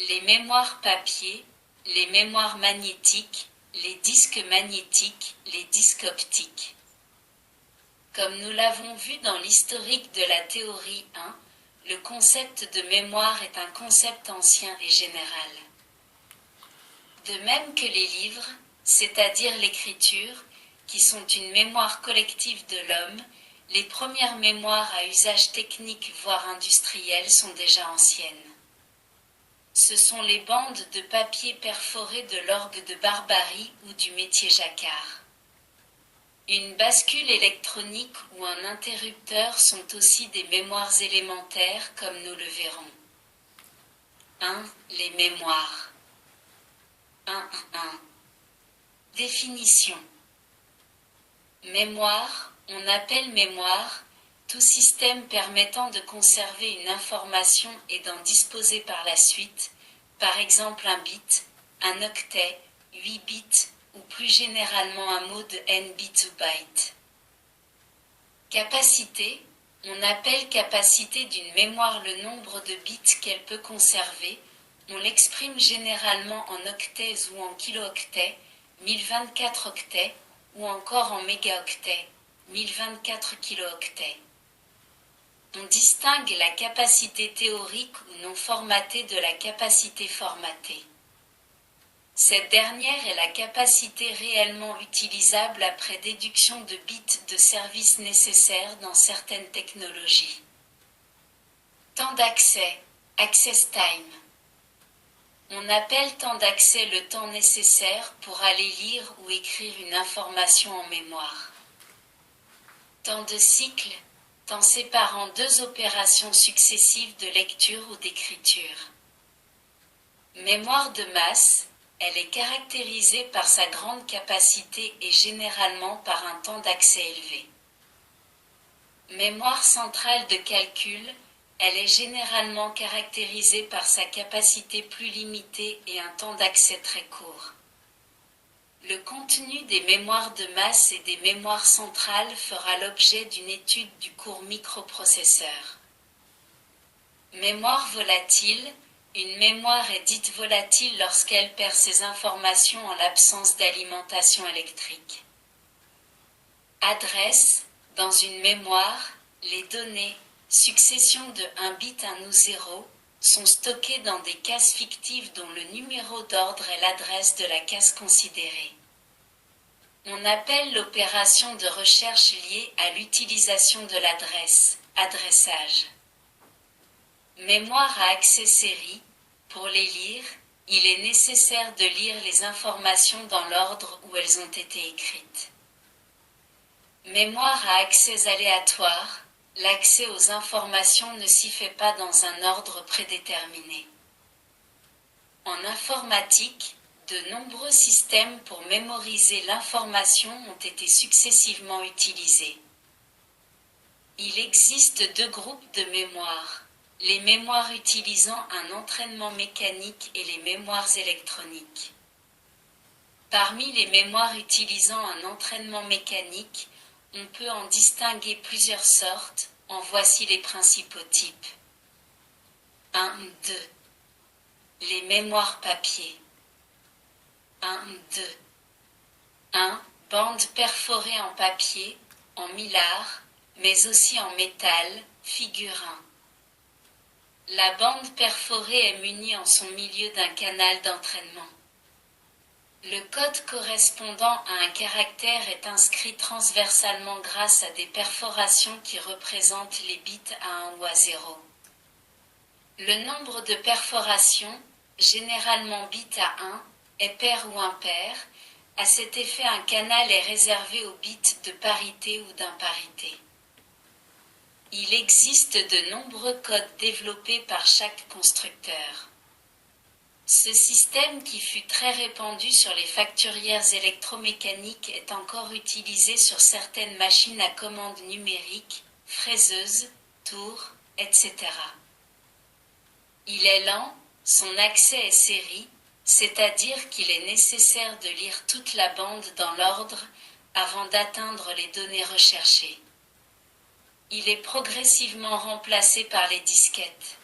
les mémoires papier, les mémoires magnétiques, les disques magnétiques, les disques optiques. Comme nous l'avons vu dans l'historique de la théorie 1, le concept de mémoire est un concept ancien et général. De même que les livres, c'est-à-dire l'écriture, qui sont une mémoire collective de l'homme, les premières mémoires à usage technique voire industriel sont déjà anciennes. Ce sont les bandes de papier perforées de l'orgue de Barbarie ou du métier jacquard. Une bascule électronique ou un interrupteur sont aussi des mémoires élémentaires comme nous le verrons. 1. Les mémoires. 1.1. Définition. Mémoire, on appelle mémoire, tout système permettant de conserver une information et d'en disposer par la suite, par exemple un bit, un octet, 8 bits, ou plus généralement un mot de n bits ou bytes. Capacité, on appelle capacité d'une mémoire le nombre de bits qu'elle peut conserver, on l'exprime généralement en octets ou en kilooctets, 1024 octets, ou encore en mégaoctets, 1024 kilooctets. On distingue la capacité théorique ou non formatée de la capacité formatée. Cette dernière est la capacité réellement utilisable après déduction de bits de service nécessaires dans certaines technologies. Temps d'accès, access time. On appelle temps d'accès le temps nécessaire pour aller lire ou écrire une information en mémoire. Temps de cycle, temps séparant deux opérations successives de lecture ou d'écriture. Mémoire de masse, elle est caractérisée par sa grande capacité et généralement par un temps d'accès élevé. Mémoire centrale de calcul, elle est généralement caractérisée par sa capacité plus limitée et un temps d'accès très court. Le contenu des mémoires de masse et des mémoires centrales fera l'objet d'une étude du cours microprocesseur. Mémoire volatile, une mémoire est dite volatile lorsqu'elle perd ses informations en l'absence d'alimentation électrique. Adresse, dans une mémoire, les données, succession de 1 bit 1 ou 0, sont stockées dans des cases fictives dont le numéro d'ordre est l'adresse de la case considérée. On appelle l'opération de recherche liée à l'utilisation de l'adresse, adressage. Mémoire à accès série, pour les lire, il est nécessaire de lire les informations dans l'ordre où elles ont été écrites. Mémoire à accès aléatoire, l'accès aux informations ne s'y fait pas dans un ordre prédéterminé. En informatique, de nombreux systèmes pour mémoriser l'information ont été successivement utilisés. Il existe deux groupes de mémoire, les mémoires utilisant un entraînement mécanique et les mémoires électroniques. Parmi les mémoires utilisant un entraînement mécanique, on peut en distinguer plusieurs sortes, en voici les principaux types. 1, 2. Les mémoires papier. 1, 2. 1. Bande perforée en papier, en mylar, mais aussi en métal, figure 1. La bande perforée est munie en son milieu d'un canal d'entraînement. Le code correspondant à un caractère est inscrit transversalement grâce à des perforations qui représentent les bits à 1 ou à 0. Le nombre de perforations, généralement bit à 1, est pair ou impair. À cet effet, un canal est réservé aux bits de parité ou d'imparité. Il existe de nombreux codes développés par chaque constructeur. Ce système qui fut très répandu sur les facturières électromécaniques est encore utilisé sur certaines machines à commande numérique, fraiseuses, tours, etc. Il est lent, son accès est série, c'est-à-dire qu'il est nécessaire de lire toute la bande dans l'ordre avant d'atteindre les données recherchées. Il est progressivement remplacé par les disquettes.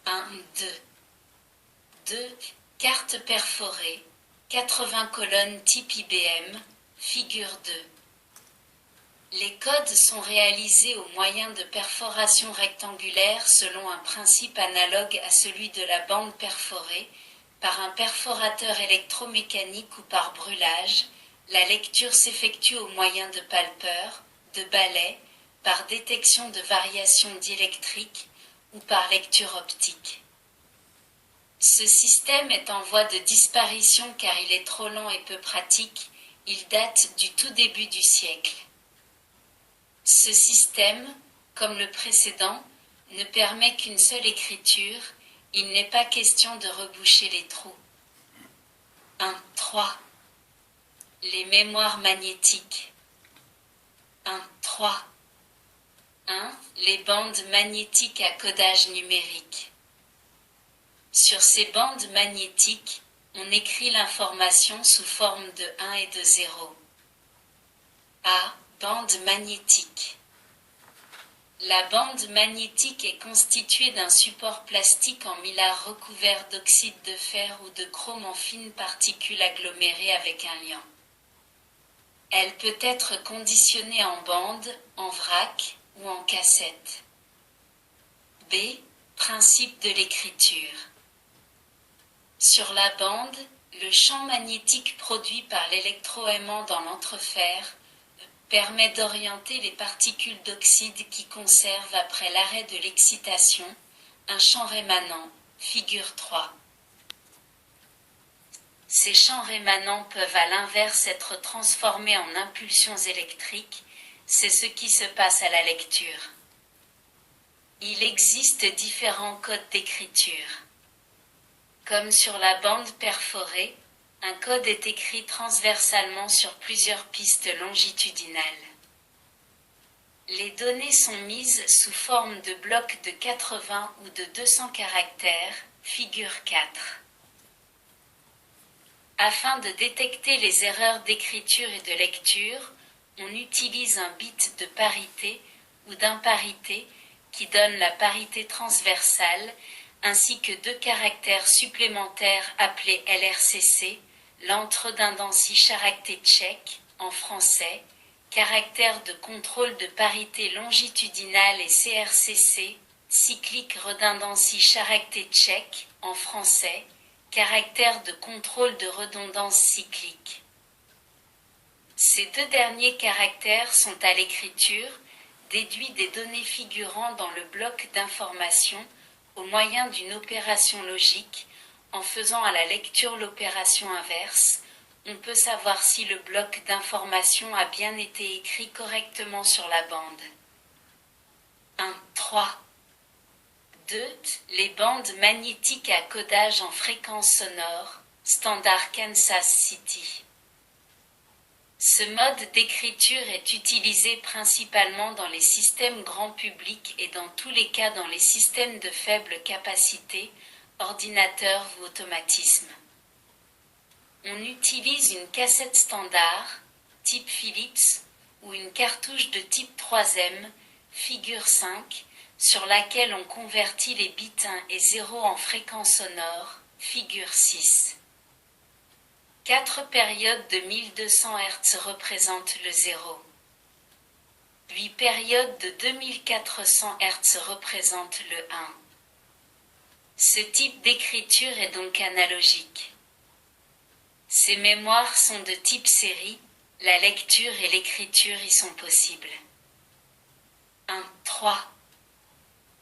1, 2. 2. Carte perforée, 80 colonnes type IBM, figure 2. Les codes sont réalisés au moyen de perforations rectangulaires selon un principe analogue à celui de la bande perforée, par un perforateur électromécanique ou par brûlage. La lecture s'effectue au moyen de palpeurs, de balais, par détection de variations diélectriques ou par lecture optique. Ce système est en voie de disparition car il est trop lent et peu pratique, il date du tout début du siècle. Ce système, comme le précédent, ne permet qu'une seule écriture, il n'est pas question de reboucher les trous. 1.3. Les mémoires magnétiques. 1.3. 1. Les bandes magnétiques à codage numérique. Sur ces bandes magnétiques, on écrit l'information sous forme de 1 et de 0. A. Bande magnétique. La bande magnétique est constituée d'un support plastique en mylar recouvert d'oxyde de fer ou de chrome en fines particules agglomérées avec un liant. Elle peut être conditionnée en bande, en vrac ou en cassette. B. Principe de l'écriture. Sur la bande, le champ magnétique produit par l'électroaimant dans l'entrefer permet d'orienter les particules d'oxyde qui conservent après l'arrêt de l'excitation un champ rémanent, figure 3. Ces champs rémanents peuvent à l'inverse être transformés en impulsions électriques, c'est ce qui se passe à la lecture. Il existe différents codes d'écriture. Comme sur la bande perforée, un code est écrit transversalement sur plusieurs pistes longitudinales. Les données sont mises sous forme de blocs de 80 ou de 200 caractères, figure 4. Afin de détecter les erreurs d'écriture et de lecture, on utilise un bit de parité ou d'imparité qui donne la parité transversale, ainsi que 2 caractères supplémentaires appelés LRCC, l'entre-redundancy character check, en français, caractère de contrôle de parité longitudinale et CRCC, cyclic redundancy character check, en français, caractère de contrôle de redondance cyclique. Ces 2 derniers caractères sont à l'écriture, déduits des données figurant dans le bloc d'information au moyen d'une opération logique. En faisant à la lecture l'opération inverse, on peut savoir si le bloc d'information a bien été écrit correctement sur la bande. 1.3. 2. Les bandes magnétiques à codage en fréquence sonore, standard Kansas City. Ce mode d'écriture est utilisé principalement dans les systèmes grand public et dans tous les cas dans les systèmes de faible capacité, ordinateurs ou automatismes. On utilise une cassette standard, type Philips, ou une cartouche de type 3M, figure 5, sur laquelle on convertit les bits 1 et 0 en fréquence sonore, figure 6. 4 périodes de 1200 Hz représentent le 0. 8 périodes de 2400 Hz représentent le 1. Ce type d'écriture est donc analogique. Ces mémoires sont de type série, la lecture et l'écriture y sont possibles. 1.3.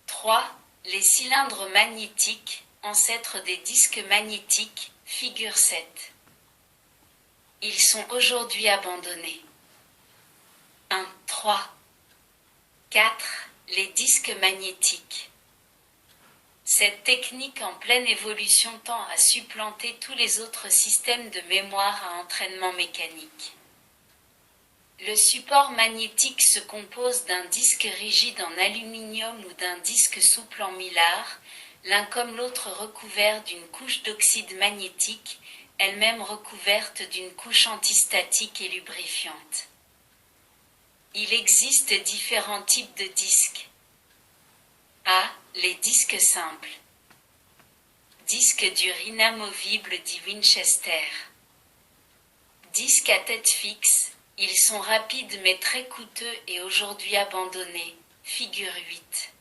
3. Les cylindres magnétiques, ancêtres des disques magnétiques, figure 7. Ils sont aujourd'hui abandonnés. 1.3. 4. Les disques magnétiques. Cette technique en pleine évolution tend à supplanter tous les autres systèmes de mémoire à entraînement mécanique. Le support magnétique se compose d'un disque rigide en aluminium ou d'un disque souple en mylar, l'un comme l'autre recouvert d'une couche d'oxyde magnétique, elle-même recouverte d'une couche antistatique et lubrifiante. Il existe différents types de disques. A. Les disques simples. Disque dur inamovible dit Winchester. Disque à tête fixe, ils sont rapides mais très coûteux et aujourd'hui abandonnés, figure 8.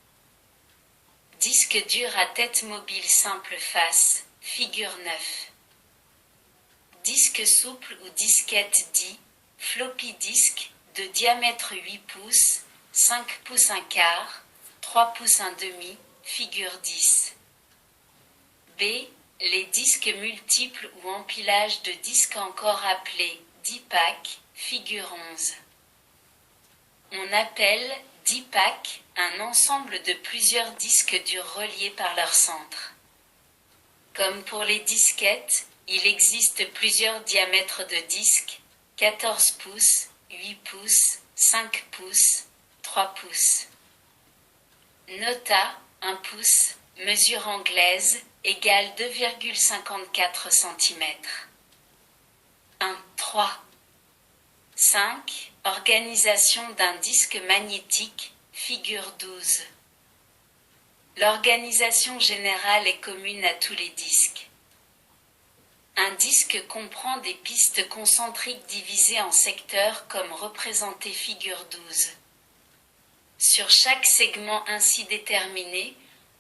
Disque dur à tête mobile simple face, figure 9. Disque souple ou disquette dit, floppy disk, de diamètre 8 pouces, 5 pouces 1 quart, 3 pouces 1 demi, figure 10. B. Les disques multiples ou empilage de disques encore appelés 10 packs, figure 11. On appelle 10 packs un ensemble de plusieurs disques durs reliés par leur centre. Comme pour les disquettes, il existe plusieurs diamètres de disques, 14 pouces, 8 pouces, 5 pouces, 3 pouces. Nota, 1 pouce, mesure anglaise, égale 2,54 cm. 1, 3. 5. Organisation d'un disque magnétique, figure 12. L'organisation générale est commune à tous les disques. Un disque comprend des pistes concentriques divisées en secteurs comme représenté figure 12. Sur chaque segment ainsi déterminé,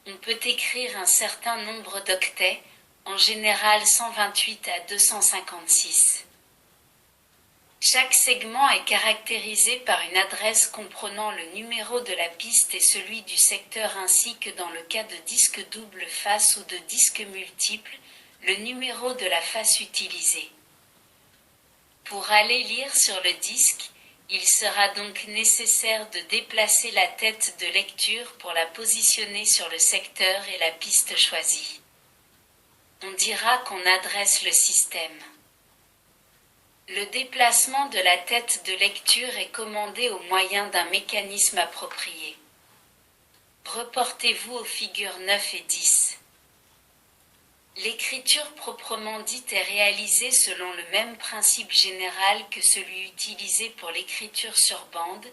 on peut écrire un certain nombre d'octets, en général 128 à 256. Chaque segment est caractérisé par une adresse comprenant le numéro de la piste et celui du secteur ainsi que dans le cas de disques double face ou de disques multiples, le numéro de la face utilisée. Pour aller lire sur le disque, il sera donc nécessaire de déplacer la tête de lecture pour la positionner sur le secteur et la piste choisie. On dira qu'on adresse le système. Le déplacement de la tête de lecture est commandé au moyen d'un mécanisme approprié. Reportez-vous aux figures 9 et 10. L'écriture proprement dite est réalisée selon le même principe général que celui utilisé pour l'écriture sur bande,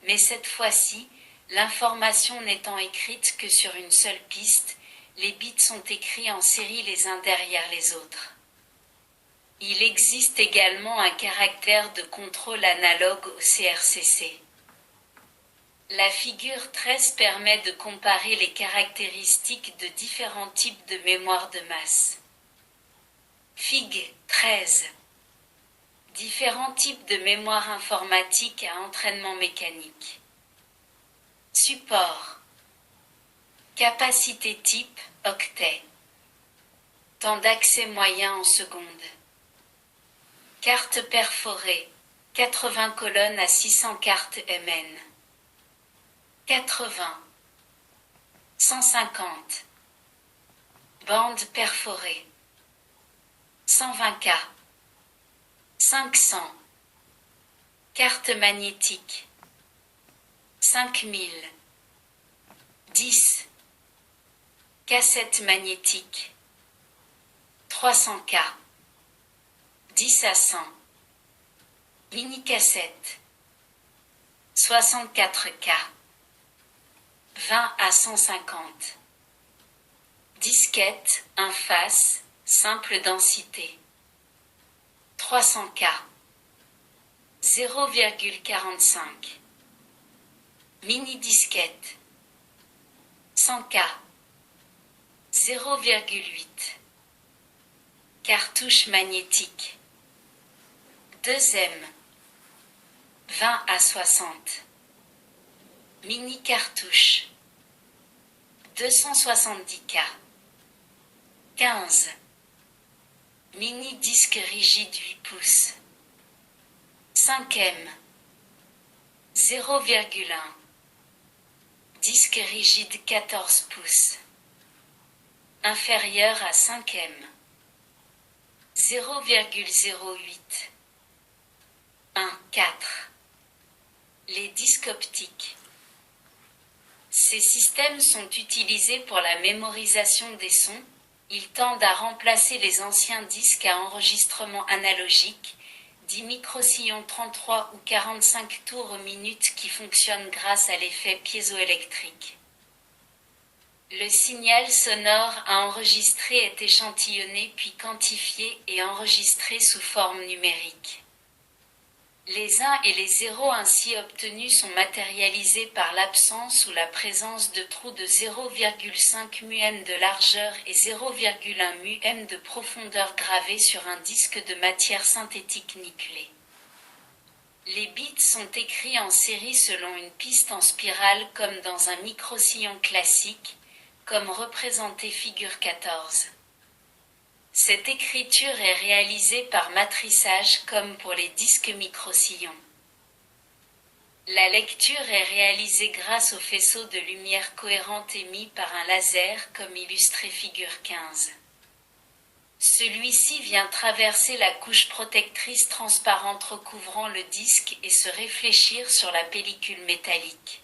mais cette fois-ci, l'information n'étant écrite que sur une seule piste, les bits sont écrits en série les uns derrière les autres. Il existe également un caractère de contrôle analogue au CRCC. La figure 13 permet de comparer les caractéristiques de différents types de mémoire de masse. Fig. 13. Différents types de mémoire informatique à entraînement mécanique. Support. Capacité type, octet. Temps d'accès moyen en secondes. Carte perforée, 80 colonnes à 600 cartes MN. 80. 150. Bande perforée. 120K. 500. Carte magnétique. 5000. 10. Cassette magnétique. 300K. 10 à 100. Mini-cassette. 64K. 20 à 150. Disquette, un face, simple densité. 300K. 0,45. Mini-disquette. 100K. 0,8. Cartouche magnétique. 2M. 20 à 60. Mini-cartouche. 270K. 15. Mini-disque rigide 8 pouces. 5M. 0,1. Disque rigide 14 pouces. Inférieur à 5M. 0,08. 1, 4. Les disques optiques. Ces systèmes sont utilisés pour la mémorisation des sons. Ils tendent à remplacer les anciens disques à enregistrement analogique, 10 microsillons 33 ou 45 tours minute qui fonctionnent grâce à l'effet piézoélectrique. Le signal sonore à enregistrer est échantillonné puis quantifié et enregistré sous forme numérique. Les 1 et les 0 ainsi obtenus sont matérialisés par l'absence ou la présence de trous de 0,5 μm de largeur et 0,1 μm de profondeur gravés sur un disque de matière synthétique nickelée. Les bits sont écrits en série selon une piste en spirale comme dans un microsillon classique, comme représenté figure 14. Cette écriture est réalisée par matrissage comme pour les disques microsillons. La lecture est réalisée grâce au faisceau de lumière cohérente émis par un laser comme illustré figure 15. Celui-ci vient traverser la couche protectrice transparente recouvrant le disque et se réfléchir sur la pellicule métallique.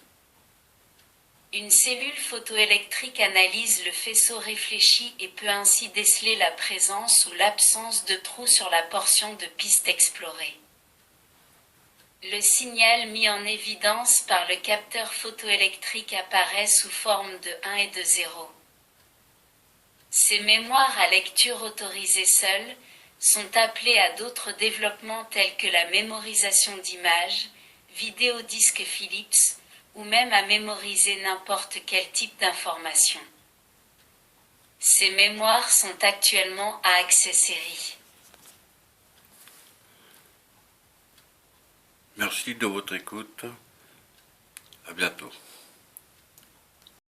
Une cellule photoélectrique analyse le faisceau réfléchi et peut ainsi déceler la présence ou l'absence de trous sur la portion de piste explorée. Le signal mis en évidence par le capteur photoélectrique apparaît sous forme de 1 et de 0. Ces mémoires à lecture autorisée seules sont appelées à d'autres développements tels que la mémorisation d'images, vidéodisque Philips, ou même à mémoriser n'importe quel type d'information. Ces mémoires sont actuellement à accès série. Merci de votre écoute. À bientôt.